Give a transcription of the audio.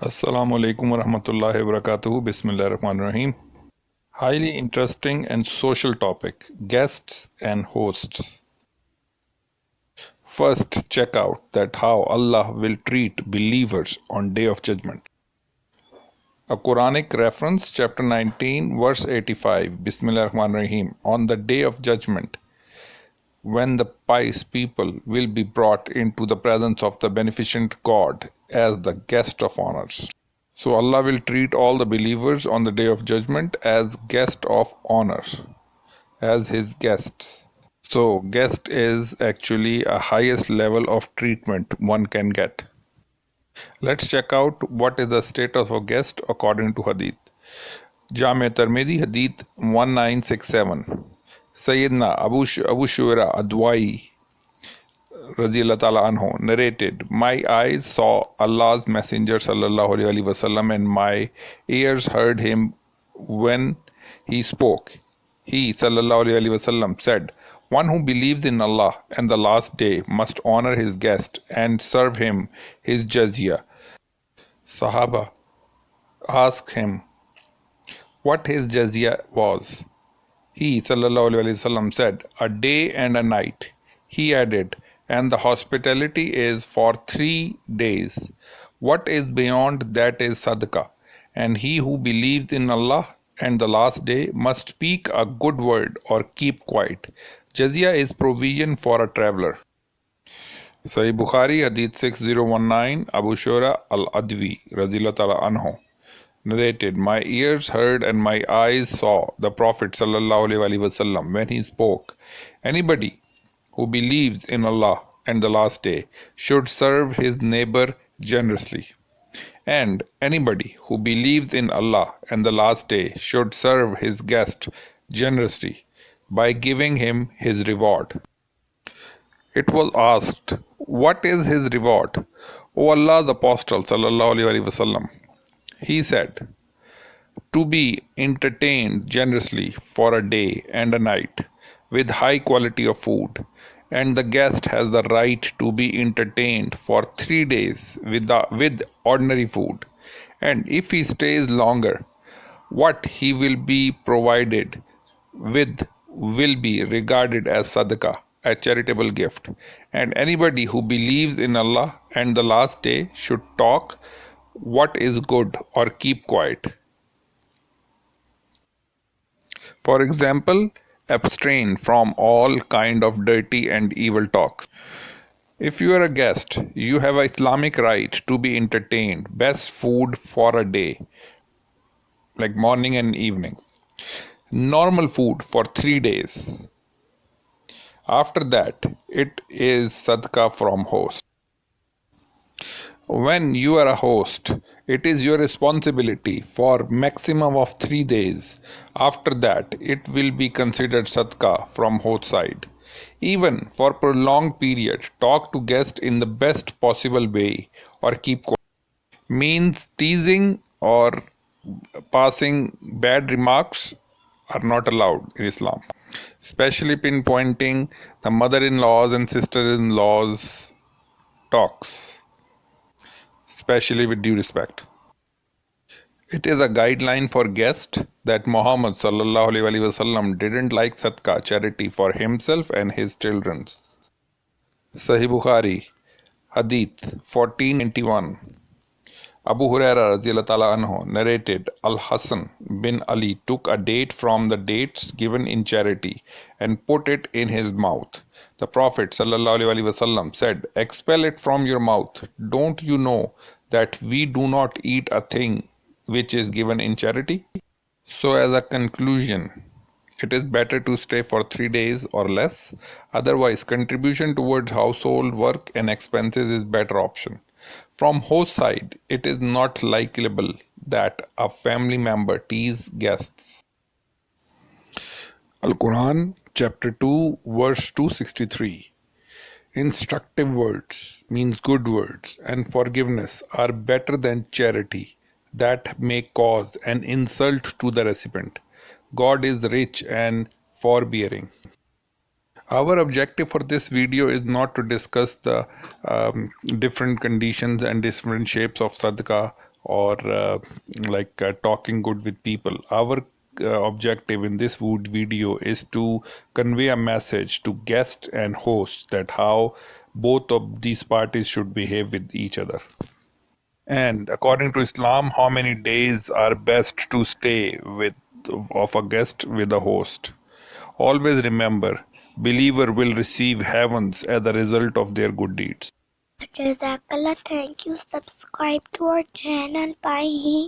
Assalamu alaikum wa rahmatullahi wa barakatuhu. Bismillahirrahmanirrahim. Highly interesting and social topic, guests and hosts. First, check out that how Allah will treat believers on Day of Judgment. A Quranic reference, chapter 19, verse 85. Bismillahirrahmanirrahim. On the Day of Judgment, when the pious people will be brought into the presence of the beneficent God as the guest of honors. So Allah will treat all the believers on the day of judgment as guest of honor, as his guests. So guest is actually a highest level of treatment one can get. Let's check out what is the status of guest according to Hadith. Jami Tirmidhi Hadith 1967. Sayyidina Abu Shura Adwai Radiallahu ta'ala anhu narrated, my eyes saw Allah's Messenger sallallahu alaihi wasallam and my ears heard him when he spoke. He sallallahu alaihi wasallam said, one who believes in Allah and the last day must honor his guest and serve him his jizya. Sahaba asked him what his jizya was. He sallallahu alaihi wasallam said, a day and a night. He added, and the hospitality is for 3 days. What is beyond that is sadaqah. And he who believes in Allah and the last day must speak a good word or keep quiet. Jizya is provision for a traveler. Sahih Bukhari, Hadith 6019, Abu Shura al-Adwi, radhiyallahu ta'ala anhu, narrated, my ears heard and my eyes saw the Prophet sallallahu alaihi wasallam when he spoke. Anybody who believes in Allah and the last day should serve his neighbor generously. And anybody who believes in Allah and the last day should serve his guest generously by giving him his reward. It was asked, what is his reward? O Allah, the Apostle sallallahu alaihi wasallam. He said, to be entertained generously for a day and a night with high quality of food, and the guest has the right to be entertained for 3 days with ordinary food, and if he stays longer, what he will be provided with will be regarded as sadaqah, a charitable gift. And anybody who believes in Allah and the last day should talk what is good or keep quiet. For example, abstain from all kind of dirty and evil talks. If you are a guest, you have an Islamic right to be entertained, best food for a day, like morning and evening. Normal food for 3 days. After that, it is sadaqah from host. When you are a host, it is your responsibility for maximum of 3 days. After that, it will be considered sadaqah from host side. Even for prolonged period, talk to guests in the best possible way or keep quiet. Means teasing or passing bad remarks are not allowed in Islam. Especially pinpointing the mother-in-laws and sister-in-laws talks, especially with due respect. It is a guideline for guests that Muhammad sallallahu alaihi wasallam didn't like sadaqah, charity for himself and his children. Sahih Bukhari, Hadith 1491. Abu Huraira radhiyallahu ta'ala anhu narrated, Al-Hasan bin Ali took a date from the dates given in charity and put it in his mouth. The Prophet sallallahu alaihi wasallam said, expel it from your mouth. Don't you know that we do not eat a thing which is given in charity? So as a conclusion, it is better to stay for 3 days or less. Otherwise, contribution towards household work and expenses is better option. From host side, it is not likable that a family member tease guests. Al-Quran, chapter 2, verse 263. Instructive words means good words, and forgiveness are better than charity that may cause an insult to the recipient. God is rich and forbearing. Our objective for this video is not to discuss the different conditions and different shapes of sadaqah or talking good with people. Our objective in this video is to convey a message to guests and hosts that how both of these parties should behave with each other. And according to Islam, how many days are best to stay with of a guest with a host? Always remember, believer will receive heavens as a result of their good deeds. Jazakallah, thank you. Subscribe to our channel. Bye.